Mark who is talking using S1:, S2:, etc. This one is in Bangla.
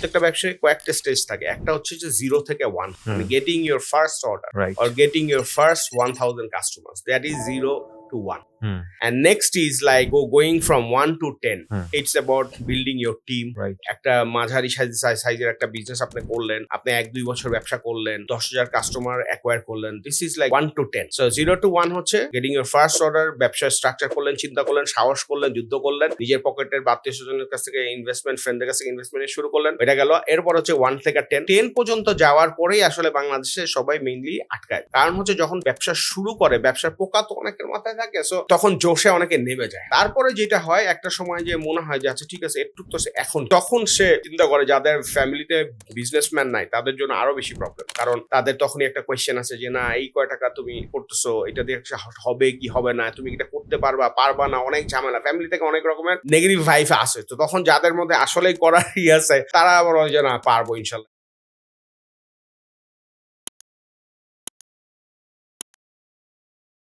S1: প্রত্যেকটা ব্যবসায় কয়েকটা স্টেজ থাকে। একটা হচ্ছে যে 0 থেকে 1 মানে getting your first order
S2: Right.
S1: or getting your first 1000 customers. That is 0 to 1. And next is like going from 1 to 10. It's about building your team.
S2: Right.
S1: একটা মাঝারি সাইজের একটা বিজনেস আপনি করলেন, আপনি 1-2 বছর ব্যবসা করলেন, 10,000 কাস্টমার অ্যাকোয়ার করলেন। This is like 1 to 10. So 0 to 1 হচ্ছে গেটিং ইউর ফার্স্ট অর্ডার, ব্যবসা স্ট্রাকচার করলেন, চিন্তা করলেন, সাহস করলেন, যুদ্ধ করলেন, নিজের পকেটের আত্মীয় স্বজনের কাছ থেকে ইনভেস্টমেন্ট, ফ্রেন্ডের কাছ থেকে ইনভেস্টমেন্ট শুরু করলেন, এটা গেল। এরপর হচ্ছে 1 থেকে 10 পর্যন্ত যাওয়ার পরেই আসলে বাংলাদেশে সবাই মেইনলি আটকায়। কারণ হচ্ছে যখন ব্যবসা শুরু করে, ব্যবসার পোকা তো অনেকের মাথায় থাকে, সো তখন জোশে অনেকে নেমে যায়। তারপরে যেটা হয় একটা সময় যে মনে হয় যে আচ্ছা ঠিক আছে একটু তো এখন, তখন সে চিন্তা করে যাদের ফ্যামিলিতে বিজনেসম্যান নাই তাদের জন্য আরো বেশি প্রবলেম। কারণ তাদের তখনই একটা কোয়েশ্চেন আছে যে না এই কয় টাকা তুমি করতেছো, এটা দিয়ে হবে কি হবে না, তুমি এটা করতে পারবা না, অনেক ঝামেলা, ফ্যামিলি থেকে অনেক রকমের নেগেটিভ ভাইব আসে। তো তখন যাদের মধ্যে আসলেই করার আছে তারা আবার ওই যে না পারবো ইনশাল্লাহ।